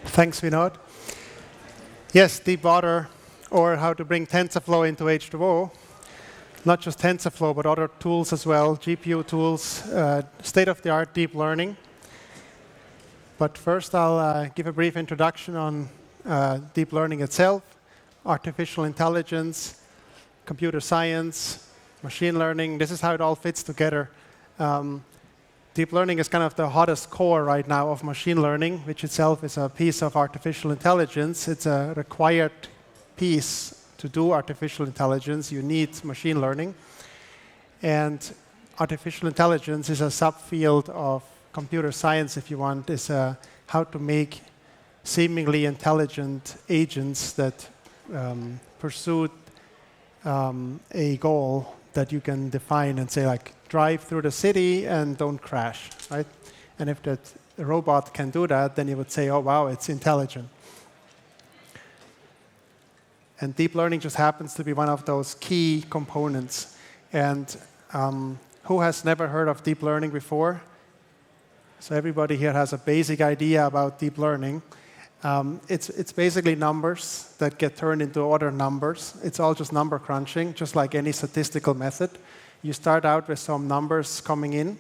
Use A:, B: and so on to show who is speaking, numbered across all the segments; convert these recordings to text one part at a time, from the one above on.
A: Thanks, Vinod. Yes, deep water, or how to bring TensorFlow into H2O. Not just TensorFlow, but other tools as well, GPU tools, state-of-the-art deep learning. But first, I'll give a brief introduction on deep learning itself, artificial intelligence, computer science, machine learning. This is how it all fits together. Deep learning is kind of the hottest core right now of machine learning, which itself is a piece of artificial intelligence. It's a required piece to do artificial intelligence. You need machine learning. And artificial intelligence is a subfield of computer science, if you want, is how to make seemingly intelligent agents that pursue a goal that you can define and say, like, drive through the city and don't crash, right? And if that robot can do that, then you would say, oh, wow, it's intelligent. And deep learning just happens to be one of those key components. And who has never heard of deep learning before? So everybody here has a basic idea about deep learning. It's basically numbers that get turned into other numbers. It's all just number crunching, just like any statistical method. You start out with some numbers coming in.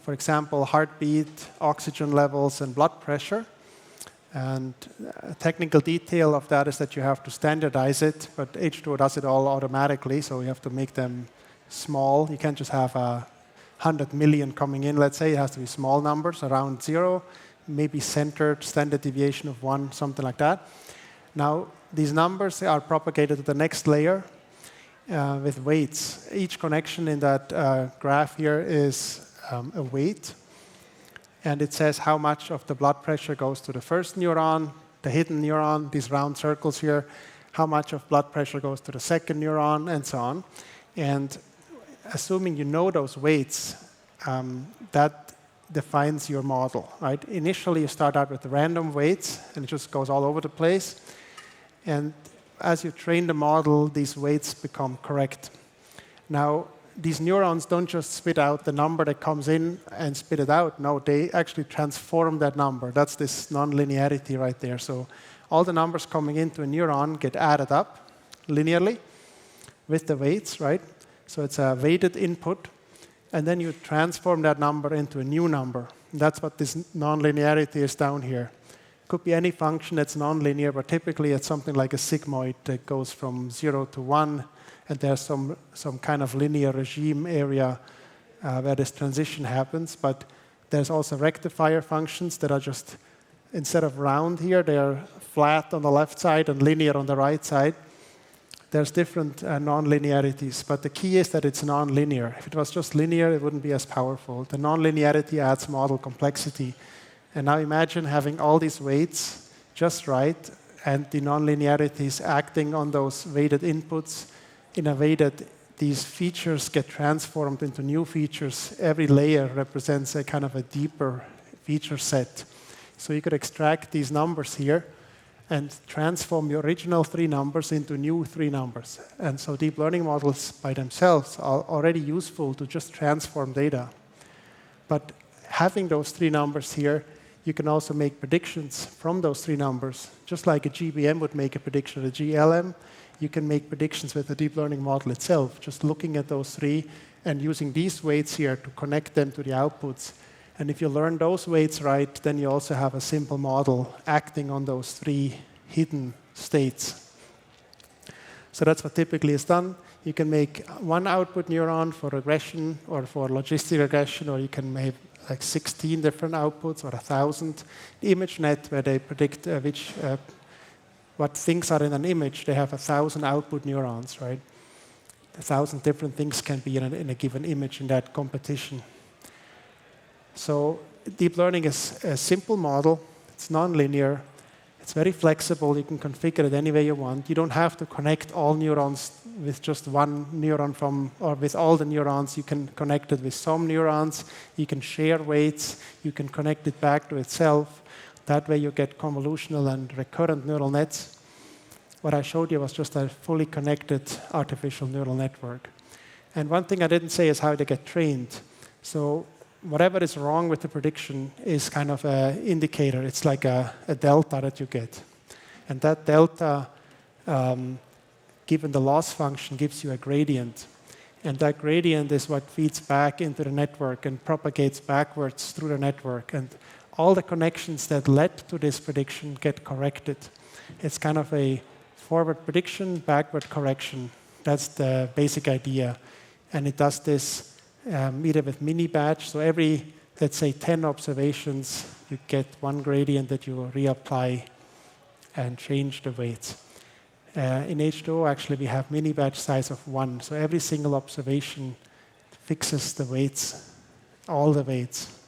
A: For example, heartbeat, oxygen levels, and blood pressure. And a technical detail of that is that you have to standardize it, but H2O does it all automatically, so you have to make them small. You can't just have 100 million coming in, let's say. It has to be small numbers, around 0, maybe centered, standard deviation of 1, something like that. Now, these numbers are propagated to the next layer with weights. Each connection in that graph here is a weight. And it says how much of the blood pressure goes to the first neuron, the hidden neuron, these round circles here, how much of blood pressure goes to the second neuron, and so on. And assuming you know those weights, that defines your model, right? Initially, you start out with random weights, and it just goes all over the place. And as you train the model, these weights become correct. Now, these neurons don't just spit out the number that comes in and spit it out. No, they actually transform that number. That's this nonlinearity right there. So all the numbers coming into a neuron get added up linearly with the weights, right? So it's a weighted input. And then you transform that number into a new number. And that's what this nonlinearity is down here. Could be any function that's nonlinear, but typically it's something like a sigmoid that goes from 0 to 1. And there's some kind of linear regime area where this transition happens. But there's also rectifier functions that are just, instead of round here, they're flat on the left side and linear on the right side. There's different nonlinearities. But the key is that it's nonlinear. If it was just linear, it wouldn't be as powerful. The nonlinearity adds model complexity. And now imagine having all these weights just right, and the nonlinearities acting on those weighted inputs in a way that these features get transformed into new features. Every layer represents a kind of a deeper feature set. So you could extract these numbers here and transform your original 3 numbers into new 3 numbers. And so deep learning models by themselves are already useful to just transform data. But having those 3 numbers here, you can also make predictions from those 3 numbers. Just like a GBM would make a prediction, a GLM, you can make predictions with the deep learning model itself, just looking at those 3 and using these weights here to connect them to the outputs. And if you learn those weights right, then you also have a simple model acting on those 3 hidden states. So that's what typically is done. You can make one output neuron for regression or for logistic regression, or you can make like 16 different outputs or 1,000. The ImageNet, where they predict what things are in an image, they have 1,000 output neurons, right? 1,000 different things can be in a given image in that competition. So deep learning is a simple model. It's nonlinear. It's very flexible. You can configure it any way you want. You don't have to connect all neurons with just one neuron or with all the neurons. You can connect it with some neurons. You can share weights. You can connect it back to itself. That way you get convolutional and recurrent neural nets. What I showed you was just a fully connected artificial neural network. And one thing I didn't say is how they get trained. So whatever is wrong with the prediction is kind of an indicator. It's like a delta that you get. And that delta, given the loss function, gives you a gradient. And that gradient is what feeds back into the network and propagates backwards through the network. And all the connections that led to this prediction get corrected. It's kind of a forward prediction, backward correction. That's the basic idea. And it does this either with mini batch. So every, let's say, 10 observations, you get one gradient that you reapply and change the weights. In H2O, actually, we have mini batch size of 1. So every single observation fixes the weights, all the weights.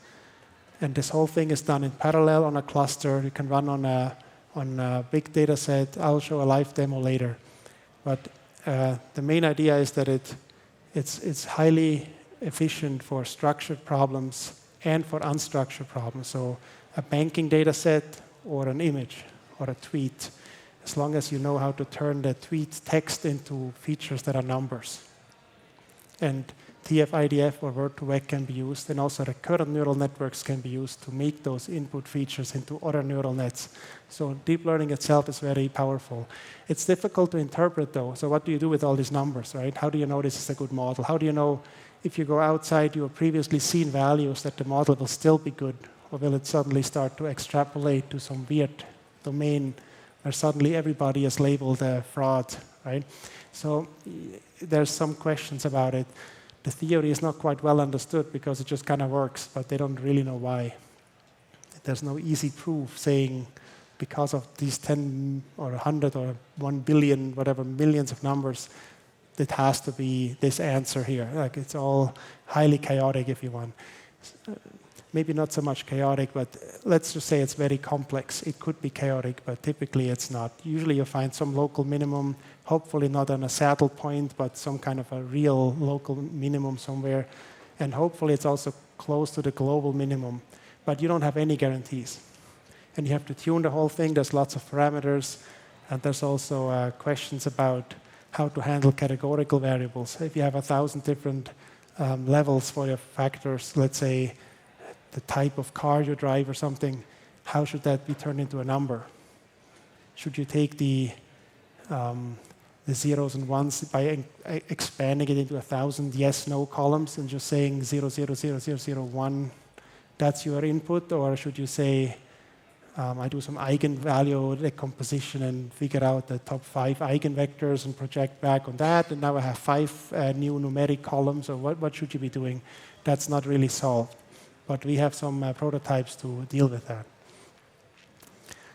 A: And this whole thing is done in parallel on a cluster. You can run on a big data set. I'll show a live demo later. But the main idea is that it's highly efficient for structured problems and for unstructured problems. So a banking data set or an image or a tweet, as long as you know how to turn the tweet text into features that are numbers. And TF-IDF or Word2Vec can be used, and also recurrent neural networks can be used to make those input features into other neural nets. So deep learning itself is very powerful. It's difficult to interpret, though. So what do you do with all these numbers, right? How do you know this is a good model? How do you know if you go outside your previously seen values that the model will still be good, or will it suddenly start to extrapolate to some weird domain where suddenly everybody is labeled a fraud, right? So there's some questions about it. The theory is not quite well understood because it just kind of works, but they don't really know why. There's no easy proof saying because of these 10 or 100 or 1 billion, whatever, millions of numbers, it has to be this answer here. Like, it's all highly chaotic, if you want. Maybe not so much chaotic, but let's just say it's very complex. It could be chaotic, but typically it's not. Usually you find some local minimum, hopefully not on a saddle point, but some kind of a real local minimum somewhere. And hopefully it's also close to the global minimum. But you don't have any guarantees. And you have to tune the whole thing. There's lots of parameters. And there's also questions about how to handle categorical variables. If you have 1,000 different levels for your factors, let's say the type of car you drive or something, how should that be turned into a number? Should you take the zeros and ones by expanding it into 1,000 yes/no columns and just saying 0, 0, 0, 0, 0, 1, that's your input? Or should you say, I do some eigenvalue decomposition and figure out the top 5 eigenvectors and project back on that, and now I have 5 new numeric columns, or what should you be doing? That's not really solved. But we have some prototypes to deal with that.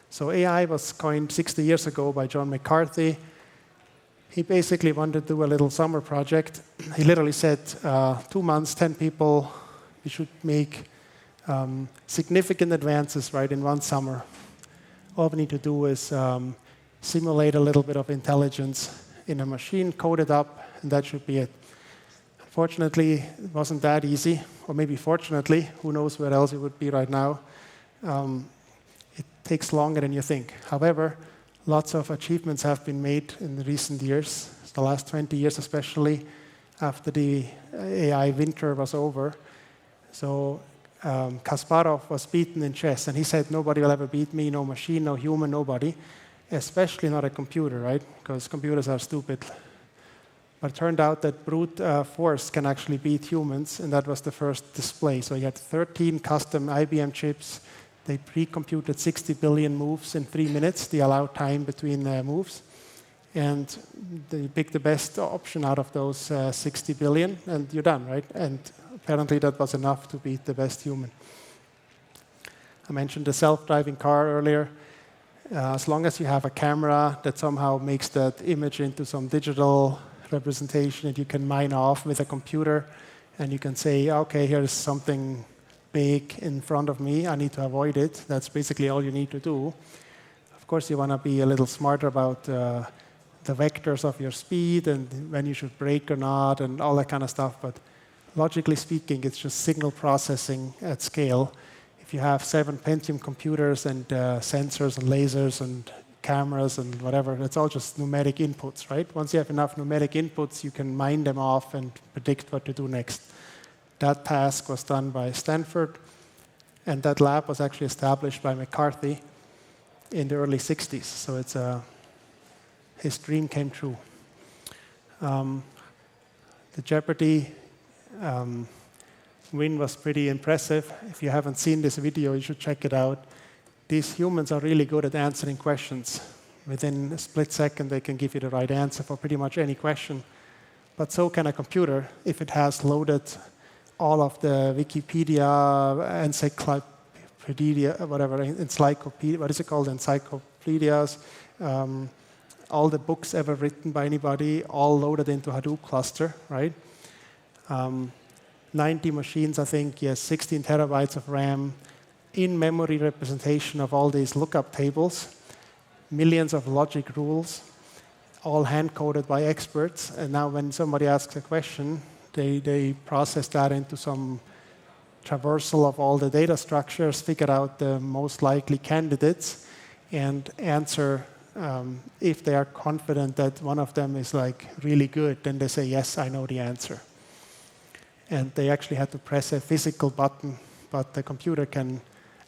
A: So AI was coined 60 years ago by John McCarthy. He basically wanted to do a little summer project. He literally said, 2 months, 10 people, we should make significant advances right in one summer. All we need to do is simulate a little bit of intelligence in a machine, code it up, and that should be it. Fortunately, it wasn't that easy, or maybe fortunately, who knows where else it would be right now. It takes longer than you think. However, lots of achievements have been made in the recent years, the last 20 years especially, after the AI winter was over. So Kasparov was beaten in chess, and he said, nobody will ever beat me, no machine, no human, nobody, especially not a computer, right? Because computers are stupid. But it turned out that brute force can actually beat humans, and that was the first display. So you had 13 custom IBM chips. They pre-computed 60 billion moves in 3 minutes, the allowed time between moves. And they picked the best option out of those 60 billion, and you're done, right? And apparently that was enough to beat the best human. I mentioned the self-driving car earlier. As long as you have a camera that somehow makes that image into some digital representation that you can mine off with a computer, and you can say, okay, here's something big in front of me, I need to avoid it. That's basically all you need to do. Of course, you want to be a little smarter about the vectors of your speed and when you should brake or not and all that kind of stuff, but logically speaking, it's just signal processing at scale. If you have 7 Pentium computers and sensors and lasers and cameras and whatever, it's all just numeric inputs, right? Once you have enough numeric inputs, you can mine them off and predict what to do next. That task was done by Stanford, and that lab was actually established by McCarthy in the early 60s. So his dream came true. The Jeopardy win was pretty impressive. If you haven't seen this video, you should check it out. These humans are really good at answering questions. Within a split second, they can give you the right answer for pretty much any question. But so can a computer if it has loaded all of the Wikipedia, encyclopedia, whatever, encyclopedia, what is it called, encyclopedias, all the books ever written by anybody, all loaded into Hadoop cluster, right? 90 machines, I think, yes, 16 terabytes of RAM, in-memory representation of all these lookup tables, millions of logic rules, all hand-coded by experts. And now when somebody asks a question, they process that into some traversal of all the data structures, figure out the most likely candidates, and answer. If they are confident that one of them is like really good, then they say, yes, I know the answer. And they actually had to press a physical button, but the computer can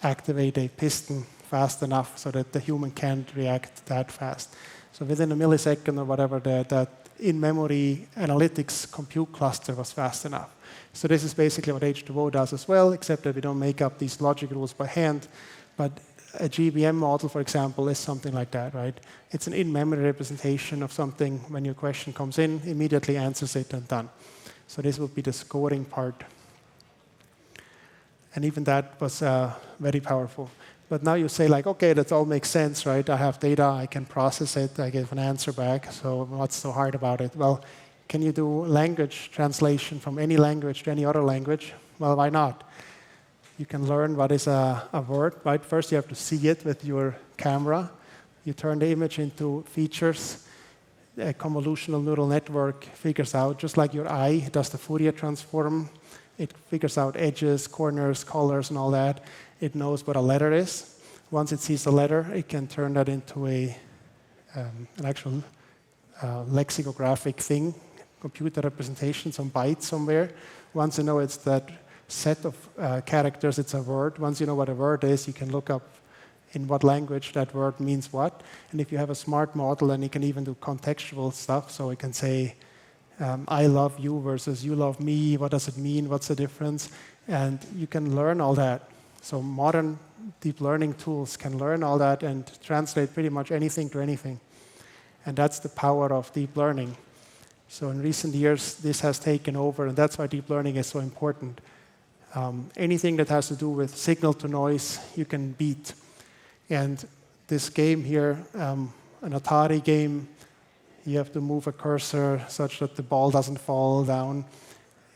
A: activate a piston fast enough so that the human can't react that fast. So within a millisecond or whatever, that in-memory analytics compute cluster was fast enough. So this is basically what H2O does as well, except that we don't make up these logic rules by hand. But a GBM model, for example, is something like that, right? It's an in-memory representation of something. When your question comes in, immediately answers it and done. So this would be the scoring part. And even that was very powerful. But now you say, like, okay, that all makes sense, right? I have data, I can process it, I get an answer back, so what's so hard about it? Well, can you do language translation from any language to any other language? Well, why not? You can learn what is a word, right? First, you have to see it with your camera. You turn the image into features. A convolutional neural network figures out, just like your eye does the Fourier transform. It figures out edges, corners, colors, and all that. It knows what a letter is. Once it sees the letter, it can turn that into an actual lexicographic thing, computer representation, some bytes somewhere. Once you know it's that set of characters, it's a word. Once you know what a word is, you can look up in what language that word means what. And if you have a smart model, then you can even do contextual stuff. So it can say, I love you versus you love me. What does it mean? What's the difference? And you can learn all that. So modern deep learning tools can learn all that and translate pretty much anything to anything. And that's the power of deep learning. So in recent years, this has taken over, and that's why deep learning is so important. Anything that has to do with signal to noise, you can beat. And this game here, an Atari game, you have to move a cursor such that the ball doesn't fall down.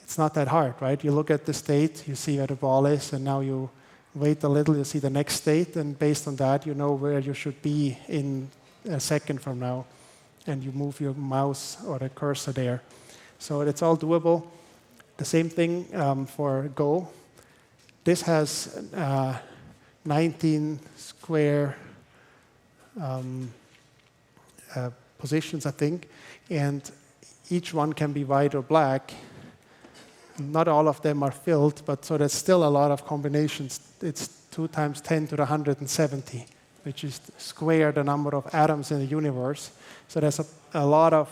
A: It's not that hard, right? You look at the state, you see where the ball is, and now you wait a little, you see the next state, and based on that, you know where you should be in a second from now, and you move your mouse or the cursor there. So it's all doable. The same thing for Go. This has 19 square positions, I think, and each one can be white or black. Not all of them are filled, but so there's still a lot of combinations. It's 2 times 10 to the 170, which is square the number of atoms in the universe. So there's a lot of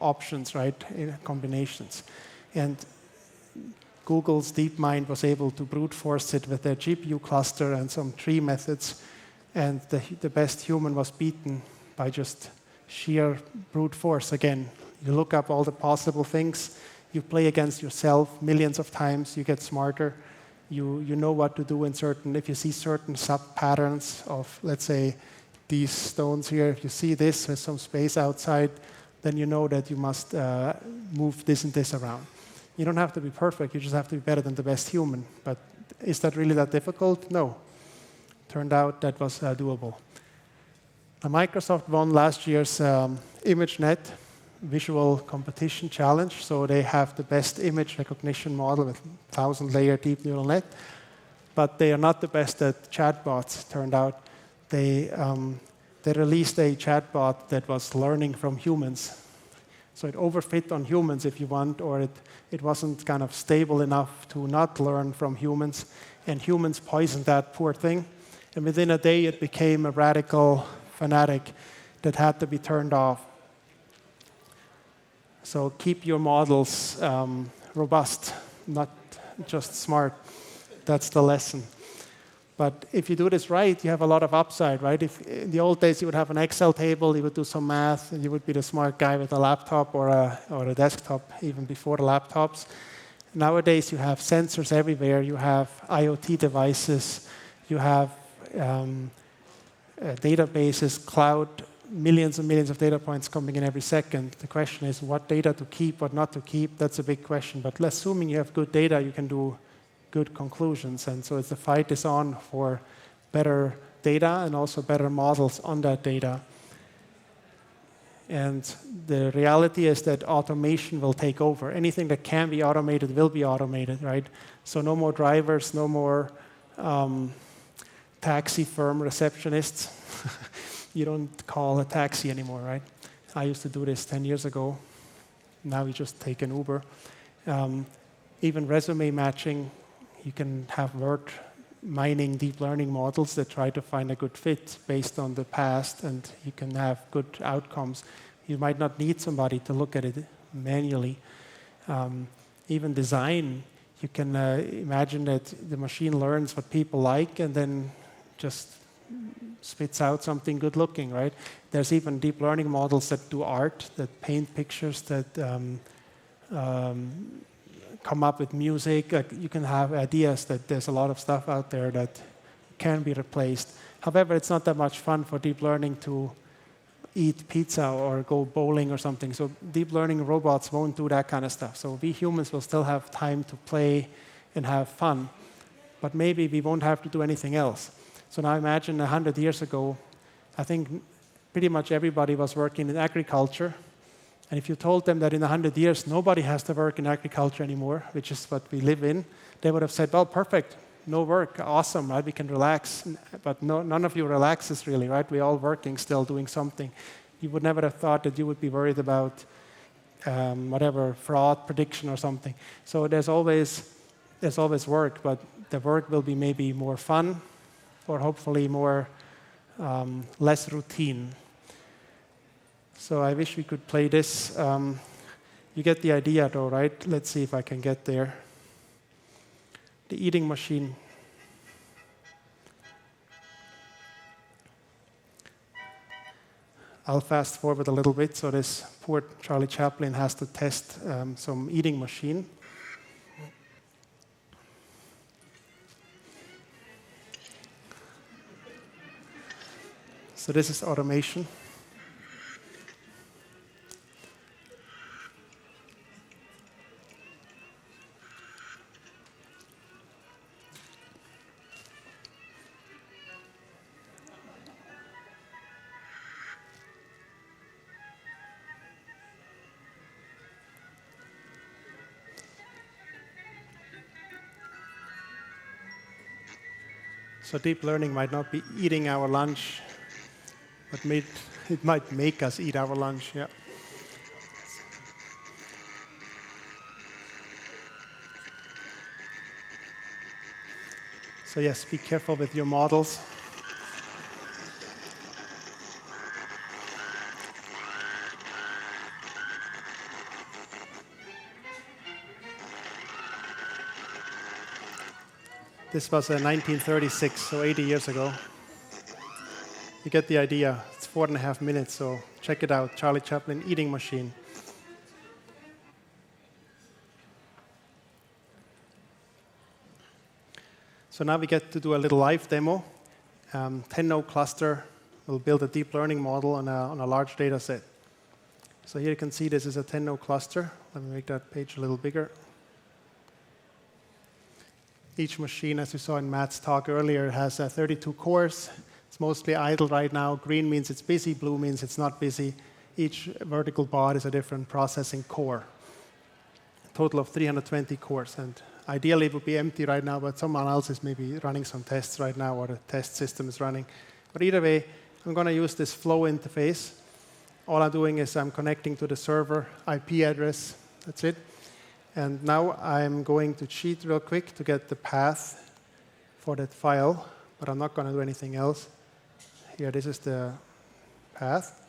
A: options, right, in combinations. And Google's DeepMind was able to brute force it with their GPU cluster and some tree methods, and the best human was beaten by just sheer brute force. Again, you look up all the possible things, you play against yourself millions of times, you get smarter, you know what to do in certain, if you see certain sub-patterns of, let's say, these stones here, if you see this with some space outside, then you know that you must move this and this around. You don't have to be perfect, you just have to be better than the best human. But is that really that difficult? No. Turned out that was doable. Now, Microsoft won last year's ImageNet Visual Competition Challenge. So they have the best image recognition model with 1,000-layer deep neural net. But they are not the best at chatbots, turned out. They released a chatbot that was learning from humans. So it overfit on humans, if you want, or it wasn't kind of stable enough to not learn from humans, and humans poisoned that poor thing. And within a day, it became a radical fanatic that had to be turned off. So keep your models robust, not just smart. That's the lesson. But if you do this right, you have a lot of upside, right? If in the old days you would have an Excel table, you would do some math, and you would be the smart guy with a laptop or a desktop, even before the laptops. Nowadays you have sensors everywhere. You have IoT devices. You have databases, cloud, millions and millions of data points coming in every second. The question is what data to keep, what not to keep. That's a big question. But assuming you have good data, you can do good conclusions. And so the fight is on for better data and also better models on that data. And the reality is that automation will take over. Anything that can be automated will be automated, right? So no more drivers, no more taxi firm receptionists. You don't call a taxi anymore, right? I used to do this 10 years ago. Now you just take an Uber. Even resume matching, you can have word mining deep learning models that try to find a good fit based on the past, and you can have good outcomes. You might not need somebody to look at it manually. Even design, you can imagine that the machine learns what people like and then just spits out something good looking, right? There's even deep learning models that do art, that paint pictures, that come up with music. You can have ideas that there's a lot of stuff out there that can be replaced. However, it's not that much fun for deep learning to eat pizza or go bowling or something. So deep learning robots won't do that kind of stuff. So we humans will still have time to play and have fun, but maybe we won't have to do anything else. So now imagine 100 years ago, I think pretty much everybody was working in agriculture. And if you told them that in 100 years nobody has to work in agriculture anymore, which is what we live in, they would have said, well, perfect, no work, awesome, right? We can relax. But none of you relaxes really, right? We're all working, still doing something. You would never have thought that you would be worried about whatever, fraud prediction or something. So there's always work, but the work will be maybe more fun or hopefully more less routine. So I wish we could play this. You get the idea though, right? Let's see if I can get there. The eating machine. I'll fast forward a little bit. So this poor Charlie Chaplin has to test some eating machine. So this is automation. So deep learning might not be eating our lunch, but it might make us eat our lunch, yeah. So yes, be careful with your models. This was 1936, so 80 years ago. You get the idea. It's 4.5 minutes, so check it out. Charlie Chaplin eating machine. So now we get to do a little live demo. 10-node cluster will build a deep learning model on a large data set. So here you can see this is a 10-node cluster. Let me make that page a little bigger. Each machine, as you saw in Matt's talk earlier, has 32 cores. It's mostly idle right now. Green means it's busy, blue means it's not busy. Each vertical bar is a different processing core. A total of 320 cores. And ideally, it would be empty right now, but someone else is maybe running some tests right now, or the test system is running. But either way, I'm going to use this flow interface. All I'm doing is I'm connecting to the server IP address. That's it. And now I'm going to cheat real quick to get the path for that file, but I'm not going to do anything else. Here, this is the path.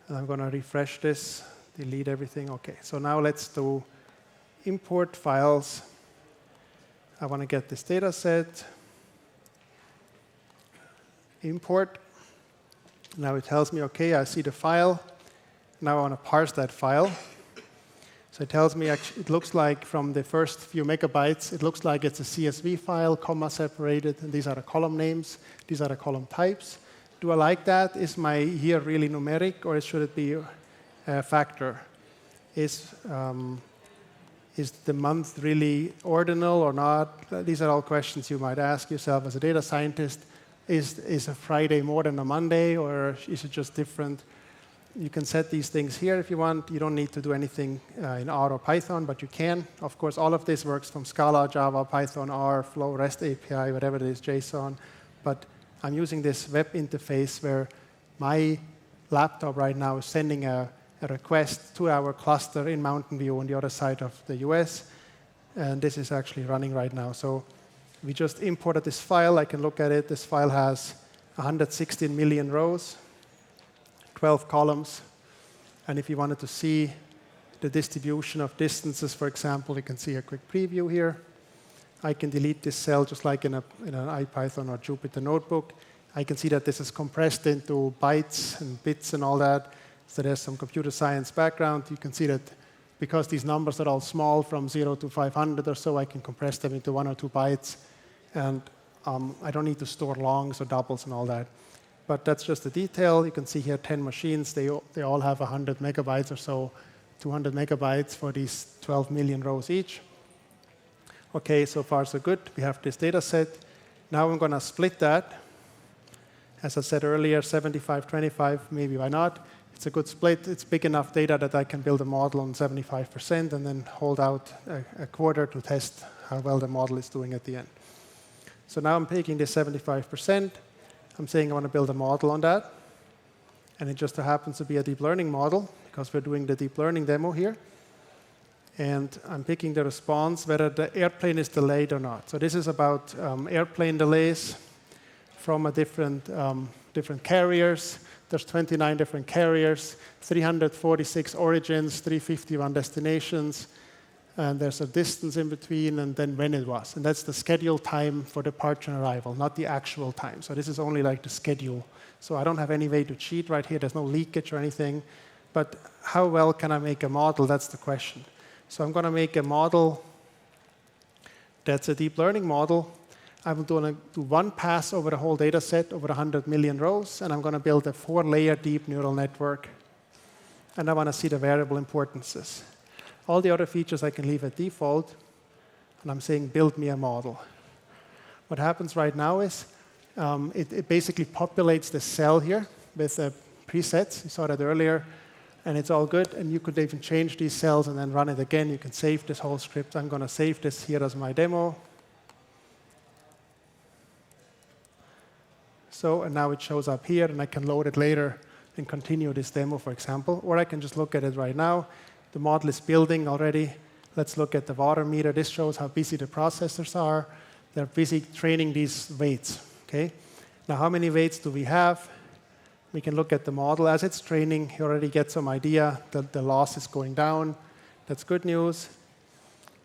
A: And I'm going to refresh this, delete everything. OK, so now let's do import files. I want to get this data set. Import. Now it tells me, OK, I see the file. Now I want to parse that file. So it tells me, actually, it looks like from the first few megabytes, it looks like it's a CSV file, comma separated, and these are the column names. These are the column types. Do I like that? Is my year really numeric, or should it be a factor? Is the month really ordinal or not? These are all questions you might ask yourself as a data scientist. Is a Friday more than a Monday, or is it just different? You can set these things here if you want. You don't need to do anything in R or Python, but you can. Of course, all of this works from Scala, Java, Python, R, Flow, REST API, whatever it is, JSON. But I'm using this web interface where my laptop right now is sending a request to our cluster in Mountain View on the other side of the US. And this is actually running right now. So we just imported this file. I can look at it. This file has 116 million rows, 12 columns. And if you wanted to see the distribution of distances, for example, you can see a quick preview here. I can delete this cell just like in an IPython or Jupyter notebook. I can see that this is compressed into bytes and bits and all that. So there's some computer science background. You can see that because these numbers are all small, from 0 to 500 or so, I can compress them into 1 or 2 bytes. And I don't need to store longs or doubles and all that. But that's just a detail. You can see here 10 machines. They all have 100 megabytes or so, 200 megabytes for these 12 million rows each. OK, so far so good. We have this data set. Now I'm going to split that. As I said earlier, 75-25, maybe why not? It's a good split. It's big enough data that I can build a model on 75% and then hold out a quarter to test how well the model is doing at the end. So now I'm taking this 75%. I'm saying I want to build a model on that. And it just happens to be a deep learning model, because we're doing the deep learning demo here. And I'm picking the response, whether the airplane is delayed or not. So this is about airplane delays from a different carriers. There's 29 different carriers, 346 origins, 351 destinations. And there's a distance in between, and then when it was. And that's the scheduled time for departure and arrival, not the actual time. So this is only like the schedule. So I don't have any way to cheat right here. There's no leakage or anything. But how well can I make a model? That's the question. So I'm going to make a model that's a deep learning model. I'm going to do one pass over the whole data set, over 100 million rows, and I'm going to build a 4-layer deep neural network. And I want to see the variable importances. All the other features I can leave at default, and I'm saying build me a model. What happens right now is it basically populates the cell here with presets. You saw that earlier. And it's all good. And you could even change these cells and then run it again. You can save this whole script. I'm going to save this here as my demo. So, and now it shows up here, and I can load it later and continue this demo, for example. Or I can just look at it right now. The model is building already. Let's look at the water meter. This shows how busy the processors are. They're busy training these weights. Okay. Now, how many weights do we have? We can look at the model. As it's training, you already get some idea that the loss is going down. That's good news.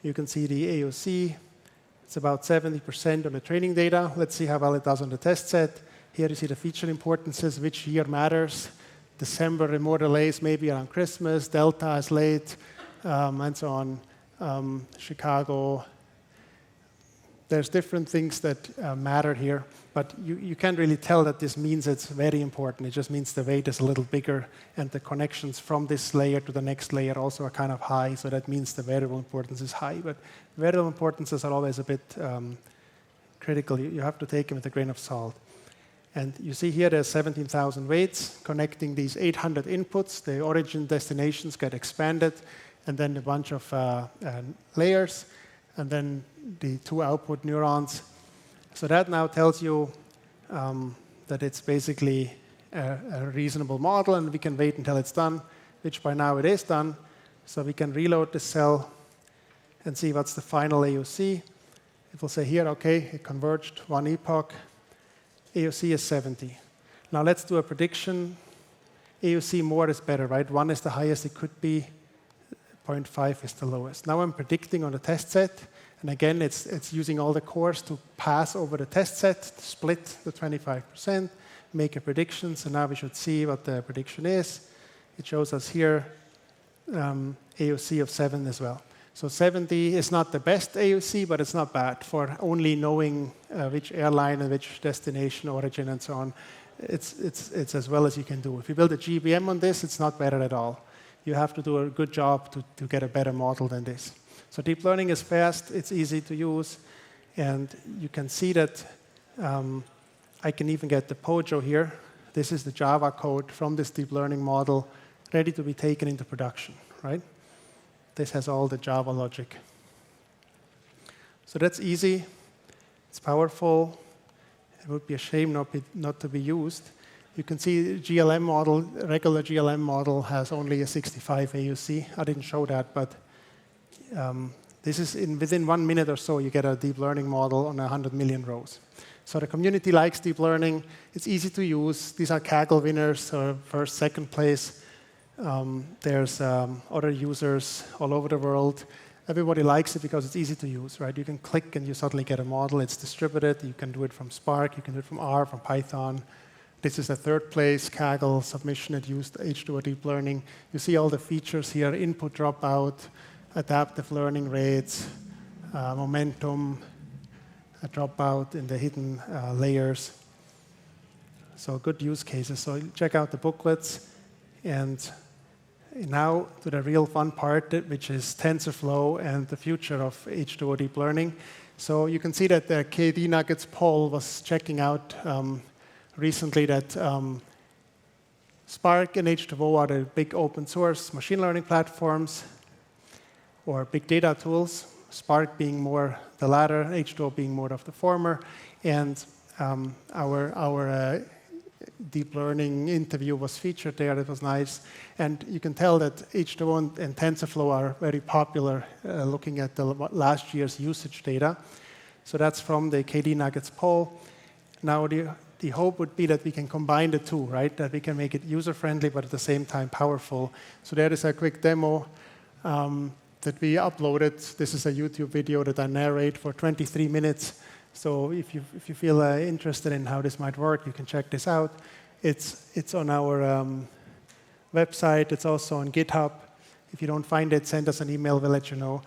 A: You can see the AOC. It's about 70% on the training data. Let's see how well it does on the test set. Here you see the feature importances, which year matters. December, more delays, maybe around Christmas. Delta is late, and so on. Chicago. There's different things that matter here. But you can't really tell that this means it's very important. It just means the weight is a little bigger, and the connections from this layer to the next layer also are kind of high. So that means the variable importance is high. But variable importances are always a bit critical. You have to take them with a grain of salt. And you see here there's 17,000 weights connecting these 800 inputs. The origin destinations get expanded, and then a bunch of layers, and then the 2 output neurons. So that now tells you that it's basically a reasonable model, and we can wait until it's done, which by now it is done. So we can reload the cell and see what's the final AUC. It will say here, OK, it converged 1 epoch. AUC is 70. Now let's do a prediction. AUC more is better, right? 1 is the highest it could be. 0.5 is the lowest. Now I'm predicting on the test set. And again, it's using all the cores to pass over the test set, to split the 25%, make a prediction. So now we should see what the prediction is. It shows us here AUC of 7 as well. So 70 is not the best AUC, but it's not bad for only knowing which airline and which destination, origin, and so on. It's as well as you can do. If you build a GBM on this, it's not better at all. You have to do a good job to get a better model than this. So deep learning is fast, it's easy to use, and you can see that I can even get the POJO here. This is the Java code from this deep learning model ready to be taken into production, right? This has all the Java logic. So that's easy, it's powerful. It would be a shame not to be used. You can see the GLM model, regular GLM model has only a 65 AUC. I didn't show that, but this is within 1 minute or so, you get a deep learning model on 100 million rows. So the community likes deep learning. It's easy to use. These are Kaggle winners, so first, second place. There's other users all over the world. Everybody likes it because it's easy to use, right? You can click and you suddenly get a model. It's distributed. You can do it from Spark. You can do it from R, from Python. This is a third place Kaggle submission that used H2O deep learning. You see all the features here, input dropout, adaptive learning rates, momentum, a dropout in the hidden layers. So good use cases. So check out the booklets. And now to the real fun part, which is TensorFlow and the future of H2O deep learning. So you can see that the KD Nuggets poll was checking out recently that Spark and H2O are the big open source machine learning platforms or big data tools, Spark being more the latter, H2O being more of the former. And our deep learning interview was featured there. It was nice. And you can tell that H2O and TensorFlow are very popular looking at the last year's usage data. So that's from the KD Nuggets poll. Now the hope would be that we can combine the two, right? That we can make it user-friendly, but at the same time powerful. So there is a quick demo that we uploaded. This is a YouTube video that I narrate for 23 minutes. So if you feel interested in how this might work, you can check this out. It's on our website. It's also on GitHub. If you don't find it, send us an email. We'll let you know.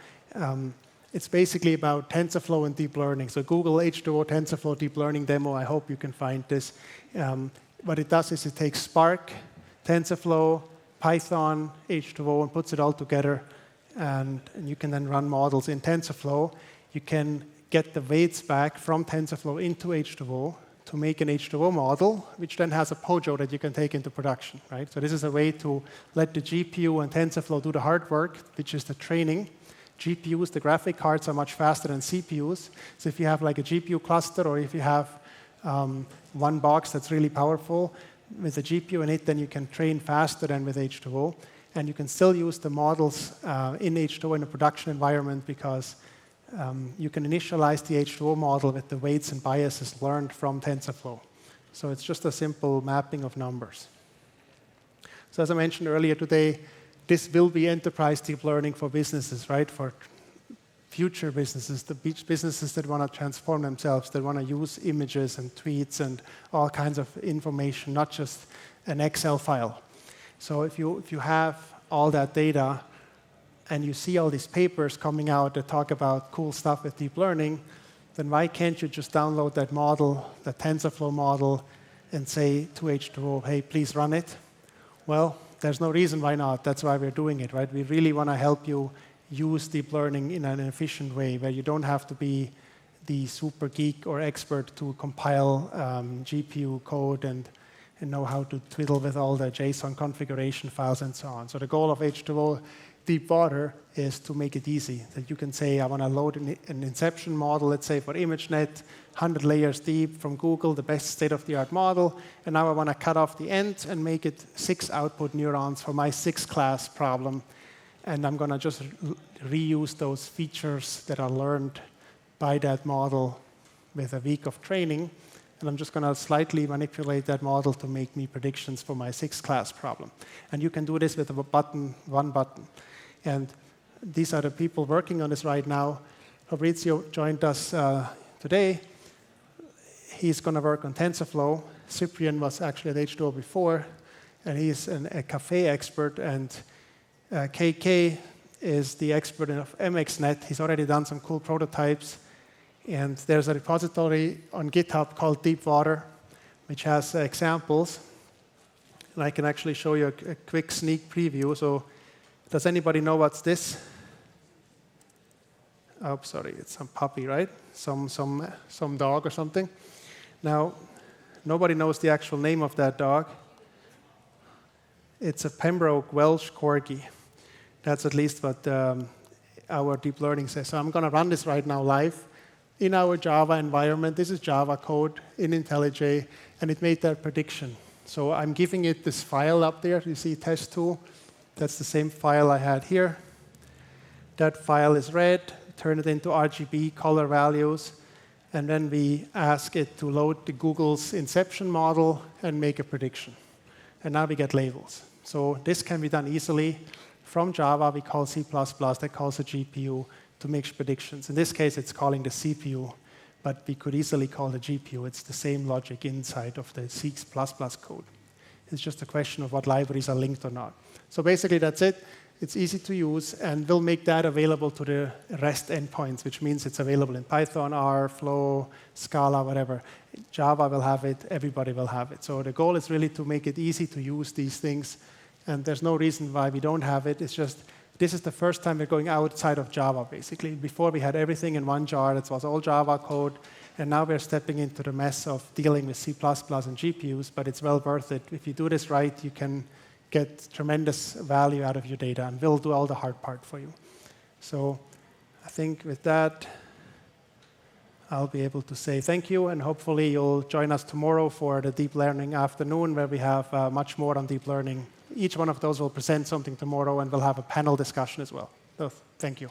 A: It's basically about TensorFlow and deep learning. So Google H2O TensorFlow deep learning demo. I hope you can find this. What it does is it takes Spark, TensorFlow, Python, H2O, and puts it all together. And you can then run models in TensorFlow. You can get the weights back from TensorFlow into H2O to make an H2O model, which then has a POJO that you can take into production, right? So this is a way to let the GPU and TensorFlow do the hard work, which is the training. GPUs, the graphic cards, are much faster than CPUs. So if you have like a GPU cluster, or if you have one box that's really powerful with a GPU in it, then you can train faster than with H2O. And you can still use the models in H2O in a production environment because you can initialize the H2O model with the weights and biases learned from TensorFlow. So it's just a simple mapping of numbers. So as I mentioned earlier today, this will be enterprise deep learning for businesses, right? For future businesses, the businesses that want to transform themselves, that want to use images and tweets and all kinds of information, not just an Excel file. So if you have all that data and you see all these papers coming out that talk about cool stuff with deep learning, then why can't you just download that model, the TensorFlow model, and say to H2O, hey, please run it? Well, there's no reason why not. That's why we're doing it, right? We really want to help you use deep learning in an efficient way where you don't have to be the super geek or expert to compile GPU code and know how to twiddle with all the JSON configuration files and so on. So the goal of H2O deep water is to make it easy. That you can say, I want to load an inception model, let's say for ImageNet, 100 layers deep from Google, the best state-of-the-art model. And now I want to cut off the end and make it 6 output neurons for my 6-class problem. And I'm going to just reuse those features that are learned by that model with a week of training. And I'm just going to slightly manipulate that model to make me predictions for my 6-class problem. And you can do this with one button. And these are the people working on this right now. Fabrizio joined us today. He's going to work on TensorFlow. Cyprian was actually at H2O before, and he's a cafe expert. And KK is the expert of MXNet. He's already done some cool prototypes. And there's a repository on GitHub called Deepwater, which has examples. And I can actually show you a quick sneak preview. So does anybody know what's this? Oh, sorry, it's some puppy, right? Some dog or something. Now, nobody knows the actual name of that dog. It's a Pembroke Welsh Corgi. That's at least what our deep learning says. So I'm going to run this right now live in our Java environment. This is Java code in IntelliJ, and it made that prediction. So I'm giving it this file up there. You see test2. That's the same file I had here. That file is read, turn it into RGB color values, and then we ask it to load the Google's inception model and make a prediction. And now we get labels. So this can be done easily. From Java, we call C++, that calls a GPU to make predictions. In this case, it's calling the CPU, but we could easily call the GPU. It's the same logic inside of the C++ code. It's just a question of what libraries are linked or not. So basically, that's it. It's easy to use, and we'll make that available to the REST endpoints, which means it's available in Python, R, Flow, Scala, whatever. Java will have it. Everybody will have it. So the goal is really to make it easy to use these things, and there's no reason why we don't have it. It's just this is the first time we're going outside of Java, basically. Before, we had everything in one jar. It was all Java code, and now we're stepping into the mess of dealing with C++ and GPUs, but it's well worth it. If you do this right, you can get tremendous value out of your data, and we'll do all the hard part for you. So I think with that, I'll be able to say thank you, and hopefully you'll join us tomorrow for the deep learning afternoon, where we have much more on deep learning. Each one of those will present something tomorrow, and we'll have a panel discussion as well. So thank you.